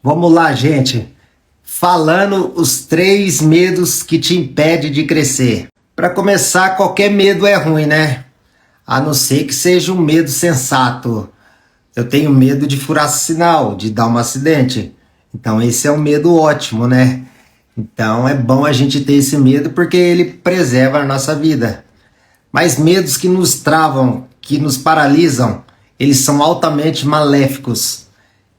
Vamos lá, gente. Falando os 3 medos que te impedem de crescer. Para começar, qualquer medo é ruim, né? A não ser que seja um medo sensato. Eu tenho medo de furar sinal, de dar um acidente. Então esse é um medo ótimo, né? Então é bom a gente ter esse medo porque ele preserva a nossa vida. Mas medos que nos travam, que nos paralisam, eles são altamente maléficos.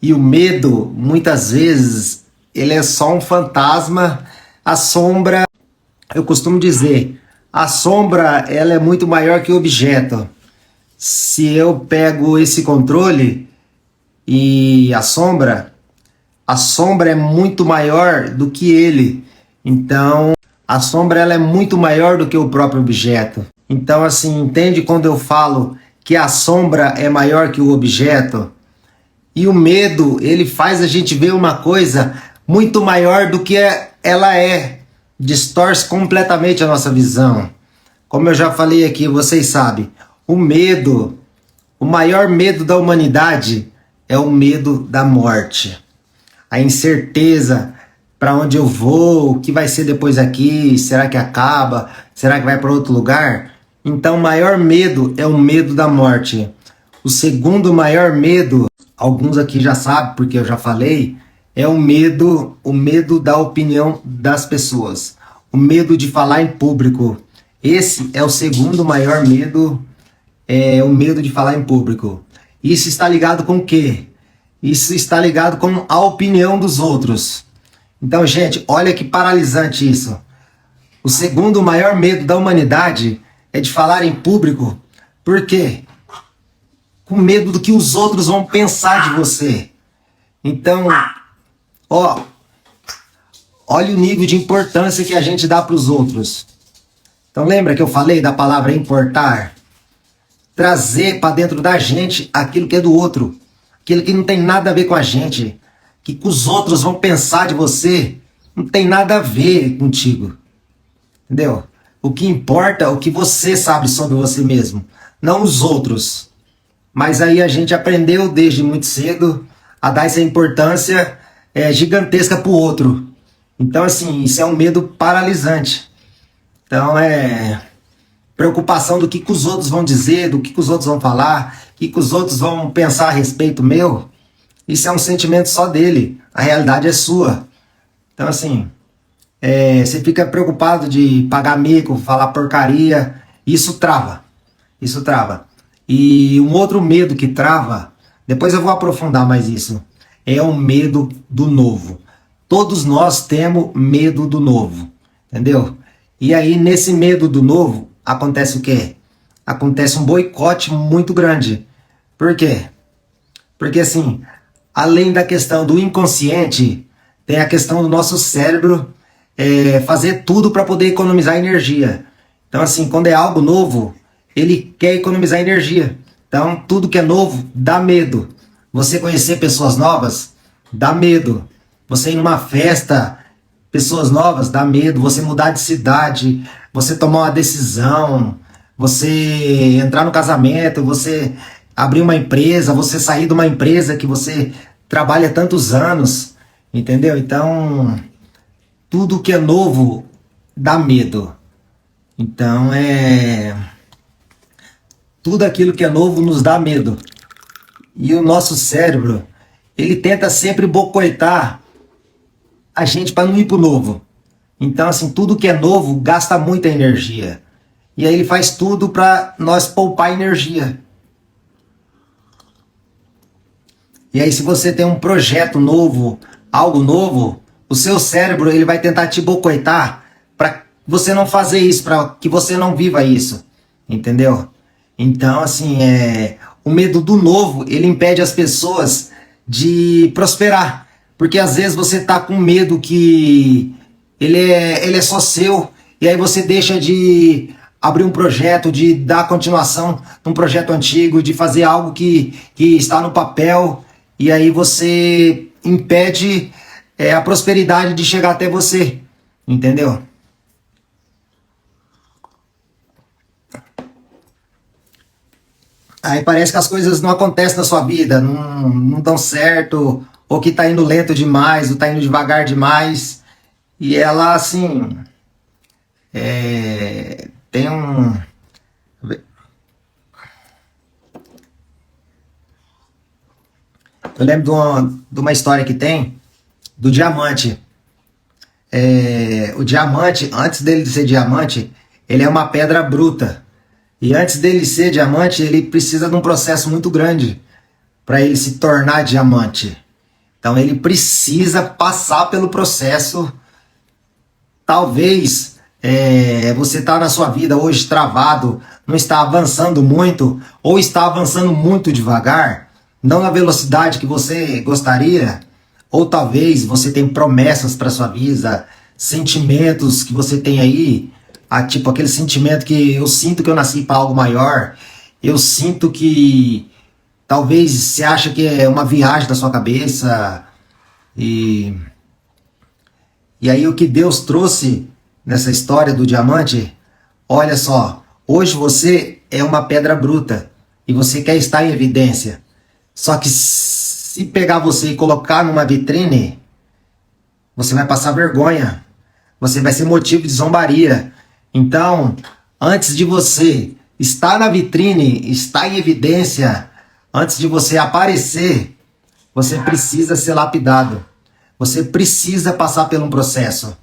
E o medo, muitas vezes, ele é só um fantasma. A sombra, eu costumo dizer, a sombra ela é muito maior que o objeto. Se eu pego esse controle e a sombra é muito maior do que ele. Então, a sombra ela é muito maior do que o próprio objeto. Então, assim, entende quando eu falo que a sombra é maior que o objeto? E o medo, ele faz a gente ver uma coisa muito maior do que ela é. Distorce completamente a nossa visão. Como eu já falei aqui, vocês sabem, o medo, o maior medo da humanidade é o medo da morte. A incerteza para onde eu vou, o que vai ser depois aqui, será que acaba? Será que vai para outro lugar? Então, o maior medo é o medo da morte. O segundo maior medo, alguns aqui já sabem, porque eu já falei, é o medo da opinião das pessoas. O medo de falar em público. Esse é o segundo maior medo, é o medo de falar em público. Isso está ligado com o quê? Isso está ligado com a opinião dos outros. Então, gente, olha que paralisante isso. O segundo maior medo da humanidade é de falar em público. Por quê? Com medo do que os outros vão pensar de você. Então, olha o nível de importância que a gente dá para os outros. Então, lembra que eu falei da palavra importar? Trazer para dentro da gente aquilo que é do outro. Aquilo que não tem nada a ver com a gente. Que os outros vão pensar de você. Não tem nada a ver contigo. Entendeu? O que importa é o que você sabe sobre você mesmo. Não os outros. Mas aí a gente aprendeu desde muito cedo a dar essa importância gigantesca para o outro. Então, assim, isso é um medo paralisante. Então, preocupação do que os outros vão dizer, do que os outros vão falar, o que os outros vão pensar a respeito meu. Isso é um sentimento só dele. A realidade é sua. Então, assim, você fica preocupado de pagar mico, falar porcaria. Isso trava. Isso trava. E um outro medo que trava, depois eu vou aprofundar mais isso, é o medo do novo. Todos nós temos medo do novo, entendeu? E aí, nesse medo do novo, acontece o quê? Acontece um boicote muito grande. Por quê? Porque, assim, além da questão do inconsciente, tem a questão do nosso cérebro fazer tudo para poder economizar energia. Então, assim, quando é algo novo, ele quer economizar energia. Então, tudo que é novo dá medo. Você conhecer pessoas novas, dá medo. Você ir numa festa, pessoas novas, dá medo. Você mudar de cidade, você tomar uma decisão, você entrar no casamento, você abrir uma empresa, você sair de uma empresa que você trabalha tantos anos, entendeu? Então, tudo que é novo dá medo. Então, tudo aquilo que é novo nos dá medo. E o nosso cérebro, ele tenta sempre boicotar a gente para não ir pro novo. Então, assim, tudo que é novo gasta muita energia. E aí ele faz tudo para nós poupar energia. E aí, se você tem um projeto novo, algo novo, o seu cérebro ele vai tentar te boicotar para você não fazer isso, para que você não viva isso. Entendeu? Então, assim, o medo do novo, ele impede as pessoas de prosperar. Porque às vezes você tá com medo que ele é só seu, e aí você deixa de abrir um projeto, de dar continuação num projeto antigo, de fazer algo que está no papel, e aí você impede a prosperidade de chegar até você. Entendeu? Aí parece que as coisas não acontecem na sua vida, não dão certo, ou que está indo lento demais, ou está indo devagar demais. E ela, assim, tem um... Eu lembro de uma história que tem do diamante. O diamante, antes dele ser diamante, ele é uma pedra bruta. E antes dele ser diamante, ele precisa de um processo muito grande para ele se tornar diamante. Então ele precisa passar pelo processo. Talvez você está na sua vida hoje travado, não está avançando muito, ou está avançando muito devagar, não na velocidade que você gostaria, ou talvez você tem promessas para sua vida, sentimentos que você tem aí, tipo aquele sentimento que eu sinto que eu nasci para algo maior, eu sinto que talvez você acha que é uma viagem da sua cabeça, e aí o que Deus trouxe nessa história do diamante, olha só, hoje você é uma pedra bruta e você quer estar em evidência. Só que se pegar você e colocar numa vitrine, você vai passar vergonha. Você vai ser motivo de zombaria. Então, antes de você estar na vitrine, estar em evidência, antes de você aparecer, você precisa ser lapidado. Você precisa passar por um processo.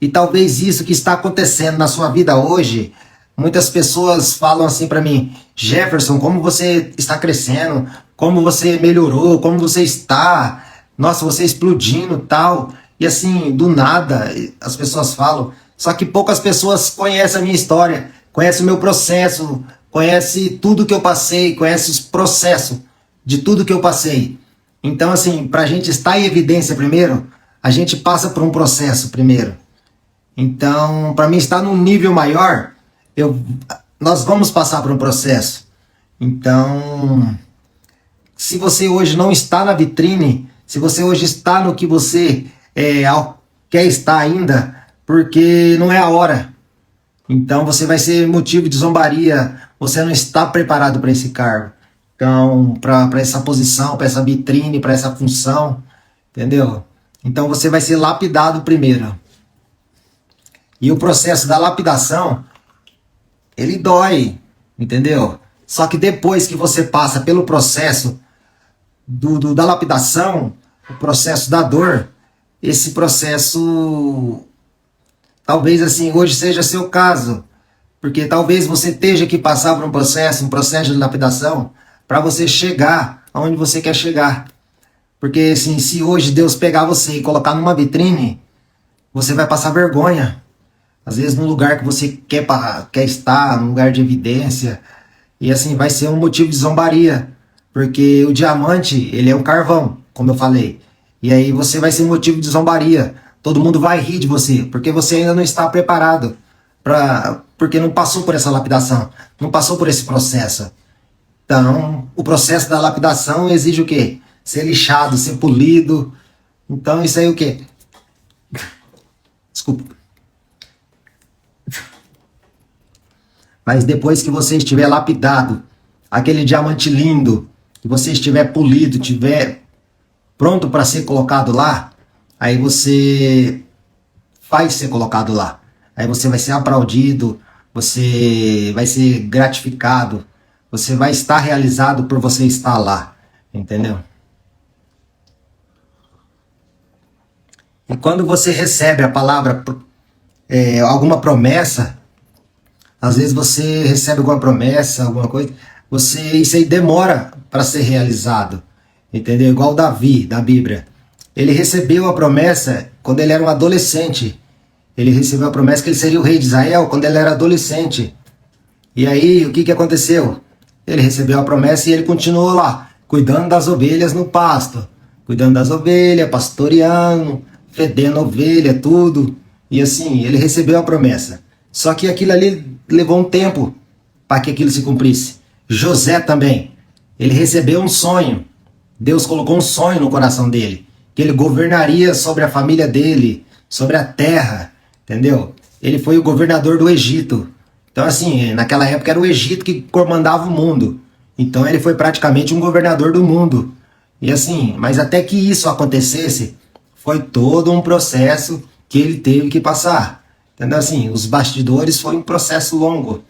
E talvez isso que está acontecendo na sua vida hoje, muitas pessoas falam assim para mim: Jefferson, como você está crescendo, como você melhorou, como você está, nossa, você explodindo tal. E assim, do nada, as pessoas falam, só que poucas pessoas conhecem a minha história, conhecem o meu processo, conhecem tudo que eu passei, conhecem os processos de tudo que eu passei. Então assim, para a gente estar em evidência primeiro, a gente passa por um processo primeiro. Então, para mim estar num nível maior, nós vamos passar por um processo. Então, se você hoje não está na vitrine, se você hoje está no que você quer estar ainda, porque não é a hora. Então você vai ser motivo de zombaria, você não está preparado para esse cargo. Então, para essa posição, para essa vitrine, para essa função, entendeu? Então você vai ser lapidado primeiro. E o processo da lapidação, ele dói, entendeu? Só que depois que você passa pelo processo da lapidação, o processo da dor, esse processo, talvez assim, hoje seja seu caso, porque talvez você tenha que passar por um processo de lapidação, para você chegar aonde você quer chegar. Porque assim, se hoje Deus pegar você e colocar numa vitrine, você vai passar vergonha. Às vezes num lugar que você quer estar, num lugar de evidência, e assim, vai ser um motivo de zombaria. Porque o diamante, ele é um carvão, como eu falei. E aí você vai ser motivo de zombaria. Todo mundo vai rir de você, porque você ainda não está preparado. Porque não passou por essa lapidação, não passou por esse processo. Então, o processo da lapidação exige o quê? Ser lixado, ser polido. Então, isso aí o quê? Desculpa. Mas depois que você estiver lapidado, aquele diamante lindo, que você estiver polido, estiver pronto para ser colocado lá, aí você vai ser colocado lá. Aí você vai ser aplaudido, você vai ser gratificado, você vai estar realizado por você estar lá, entendeu? E quando você recebe a palavra, alguma promessa, às vezes você recebe alguma promessa, alguma coisa, isso aí demora para ser realizado, entendeu? Igual Davi, da Bíblia. Ele recebeu a promessa quando ele era um adolescente. Ele recebeu a promessa que ele seria o rei de Israel quando ele era adolescente. E aí, o que aconteceu? Ele recebeu a promessa e ele continuou lá, cuidando das ovelhas no pasto. Cuidando das ovelhas, pastoreando, fedendo ovelha, tudo. E assim, ele recebeu a promessa. Só que aquilo ali levou um tempo para que aquilo se cumprisse. José também. Ele recebeu um sonho. Deus colocou um sonho no coração dele. Que ele governaria sobre a família dele, sobre a terra, entendeu? Ele foi o governador do Egito. Então assim, naquela época era o Egito que comandava o mundo. Então ele foi praticamente um governador do mundo. E assim, mas até que isso acontecesse, foi todo um processo que ele teve que passar. Entendeu? Assim, os bastidores foi um processo longo.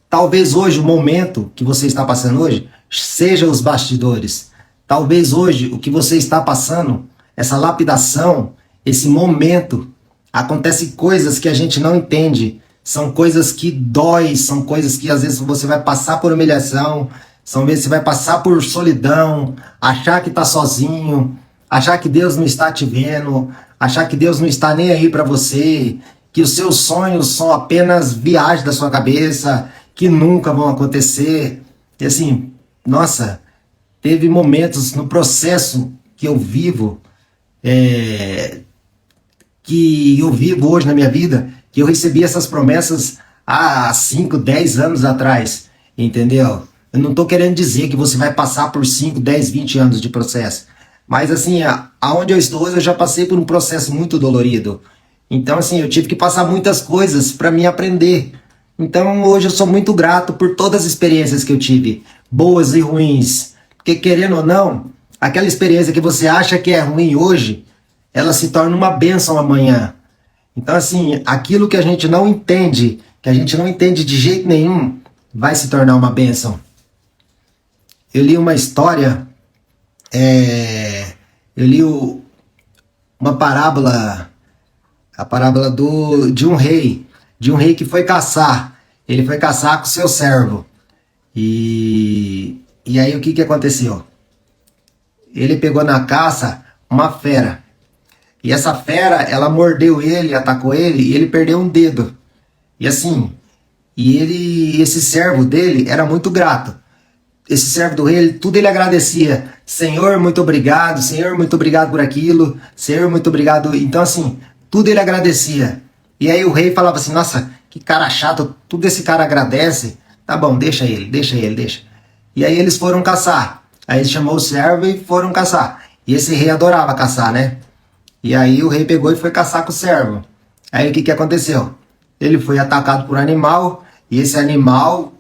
Talvez hoje, o momento que você está passando hoje, seja os bastidores. Talvez hoje, o que você está passando, essa lapidação, esse momento, acontece coisas que a gente não entende. São coisas que dói, são coisas que às vezes você vai passar por humilhação, são vezes você vai passar por solidão, achar que está sozinho, achar que Deus não está te vendo, achar que Deus não está nem aí para você, que os seus sonhos são apenas viagem da sua cabeça, que nunca vão acontecer. E assim, nossa, teve momentos no processo que eu vivo, que eu vivo hoje na minha vida, que eu recebi essas promessas há 5, 10 anos atrás, entendeu? Eu não estou querendo dizer que você vai passar por 5, 10, 20 anos de processo, mas assim, aonde eu estou hoje eu já passei por um processo muito dolorido. Então assim, eu tive que passar muitas coisas para me aprender. Então hoje eu sou muito grato por todas as experiências que eu tive, boas e ruins, porque querendo ou não, aquela experiência que você acha que é ruim hoje, ela se torna uma bênção amanhã. Então, assim, aquilo que a gente não entende, que a gente não entende de jeito nenhum, vai se tornar uma bênção. Eu li uma história, eu li uma parábola, a parábola de um rei que foi caçar. Ele foi caçar com seu servo. E aí o que aconteceu? Ele pegou na caça uma fera. E essa fera, ela mordeu ele, atacou ele, e ele perdeu um dedo. E assim, esse servo dele era muito grato. Esse servo do rei, tudo ele agradecia. Senhor, muito obrigado. Senhor, muito obrigado por aquilo. Senhor, muito obrigado. Então assim, tudo ele agradecia. E aí o rei falava assim, nossa, que cara chato, tudo esse cara agradece. Tá bom, deixa ele, deixa ele, deixa. E aí eles foram caçar. Aí ele chamou o servo e foram caçar. E esse rei adorava caçar, né? E aí o rei pegou e foi caçar com o servo. Aí o que aconteceu? Ele foi atacado por um animal, e esse animal,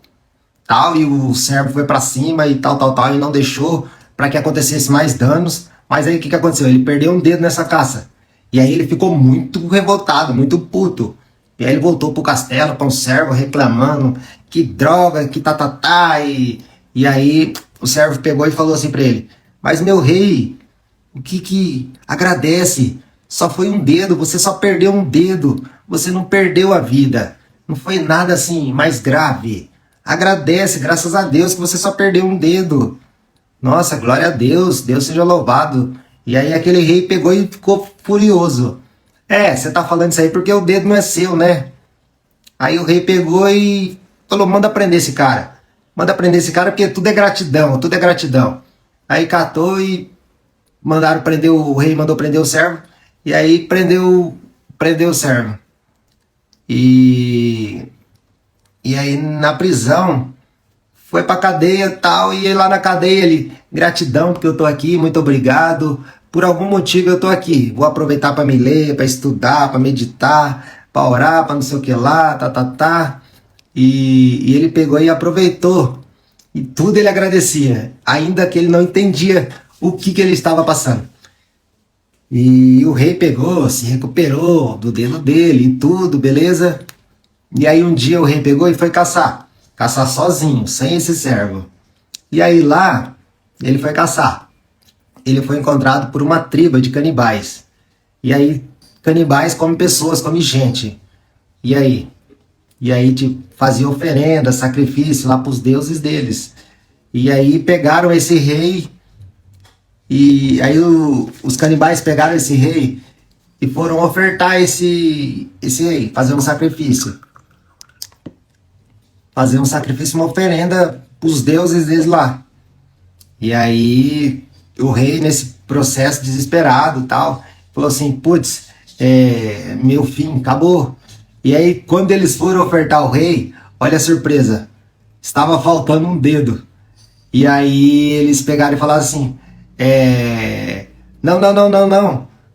tal, e o servo foi para cima e tal, e não deixou para que acontecesse mais danos. Mas aí o que aconteceu? Ele perdeu um dedo nessa caça. E aí ele ficou muito revoltado, muito puto. E aí ele voltou pro castelo, para um servo reclamando, que droga, que e aí o servo pegou e falou assim para ele, mas meu rei, o que agradece? Só foi um dedo, você só perdeu um dedo, você não perdeu a vida. Não foi nada assim mais grave. Agradece, graças a Deus que você só perdeu um dedo. Nossa, glória a Deus, Deus seja louvado. E aí aquele rei pegou e ficou furioso. Você tá falando isso aí porque o dedo não é seu, né? Aí o rei pegou e falou, manda prender esse cara. Manda prender esse cara porque tudo é gratidão, tudo é gratidão. Aí catou e mandaram prender, o rei mandou prender o servo, e aí prendeu o servo. E aí na prisão, foi pra cadeia e tal, e lá na cadeia ele, gratidão porque eu tô aqui, muito obrigado, por algum motivo eu tô aqui, vou aproveitar para me ler, para estudar, para meditar, para orar, para não sei o que lá, e ele pegou e aproveitou, e tudo ele agradecia, ainda que ele não entendia o que ele estava passando. E o rei pegou, se recuperou do dedo dele e tudo, beleza? E aí um dia o rei pegou e foi caçar sozinho, sem esse servo. E aí lá, ele foi caçar. Ele foi encontrado por uma tribo de canibais. E aí, canibais comem pessoas, comem gente. E aí? Tipo, fazia oferenda, sacrifício lá para os deuses deles. E aí pegaram esse rei, e aí os canibais pegaram esse rei e foram ofertar esse rei, fazer um sacrifício. Fazer um sacrifício, uma oferenda para os deuses deles lá. E aí o rei, nesse processo desesperado e tal, falou assim, putz, meu fim, acabou. E aí quando eles foram ofertar o rei, olha a surpresa, estava faltando um dedo. E aí eles pegaram e falaram assim, não,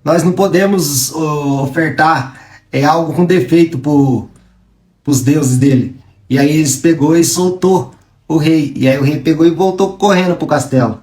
nós não podemos ofertar algo com defeito para os deuses dele. E aí eles pegou e soltou o rei. E aí o rei pegou e voltou correndo pro castelo.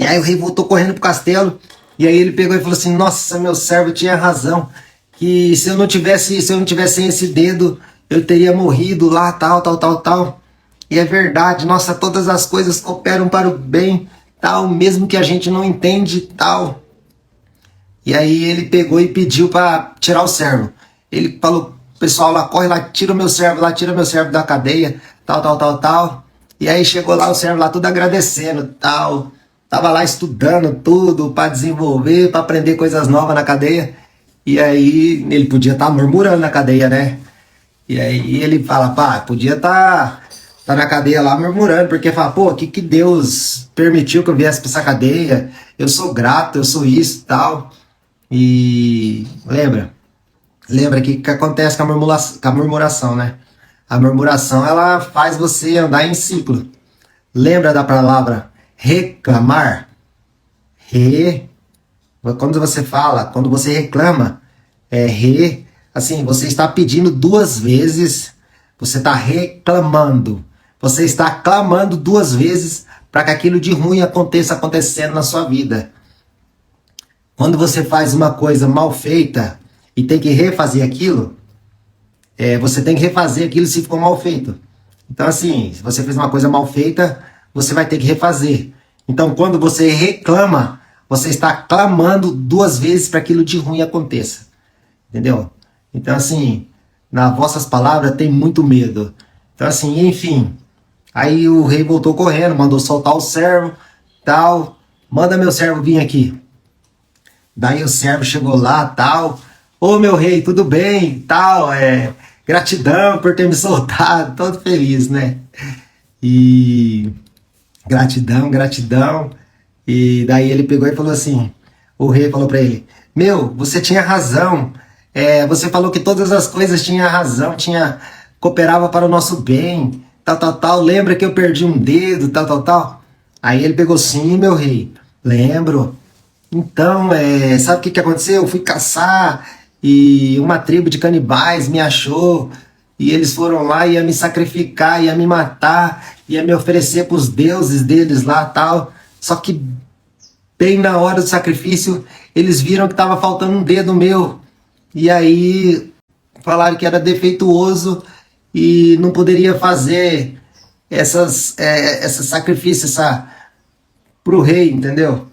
E aí o rei voltou correndo pro castelo, e aí ele pegou e falou assim: nossa, meu servo tinha razão, que se eu não tivesse sem esse dedo, eu teria morrido lá, tal, tal, tal, tal. E é verdade, nossa, todas as coisas cooperam para o bem, tal, mesmo que a gente não entende, tal. E aí ele pegou e pediu para tirar o servo. Ele falou: pessoal, lá corre lá, tira o meu servo da cadeia, tal, tal, tal, tal. E aí chegou lá o servo lá tudo agradecendo, tal. Tava lá estudando tudo para desenvolver, para aprender coisas novas na cadeia. E aí ele podia estar murmurando na cadeia, né? E aí ele fala: pá, podia tá na cadeia lá murmurando, porque fala: pô, que Deus permitiu que eu viesse pra essa cadeia? Eu sou grato, eu sou isso, tal. E lembra que acontece com a murmuração, né? A murmuração, ela faz você andar em ciclo. Lembra da palavra reclamar? Re, quando você reclama, assim, você está pedindo duas vezes, você está reclamando. Você está clamando duas vezes para que aquilo de ruim aconteça acontecendo na sua vida. Quando você faz uma coisa mal feita e tem que refazer aquilo, você tem que refazer aquilo se ficou mal feito. Então, assim, se você fez uma coisa mal feita, você vai ter que refazer. Então, quando você reclama, você está clamando duas vezes para aquilo de ruim aconteça. Entendeu? Então, assim, nas vossas palavras tem muito medo. Então, assim, enfim. Aí o rei voltou correndo, mandou soltar o servo, tal. Manda meu servo vir aqui. Daí o servo chegou lá, tal. Ô meu rei, tudo bem? Tal, gratidão por ter me soltado, todo feliz, né? E gratidão, gratidão. E daí ele pegou e falou assim: o rei falou pra ele: meu, você tinha razão. Você falou que todas as coisas tinham razão, cooperava para o nosso bem, tal, tal, tal. Lembra que eu perdi um dedo, tal, tal, tal? Aí ele pegou: sim, meu rei, lembro. Então, sabe o que aconteceu? Eu fui caçar e uma tribo de canibais me achou e eles foram lá e ia me sacrificar, ia me matar, ia me oferecer para os deuses deles lá, tal. Só que bem na hora do sacrifício eles viram que estava faltando um dedo meu e aí falaram que era defeituoso e não poderia fazer esses sacrifícios pro rei, entendeu?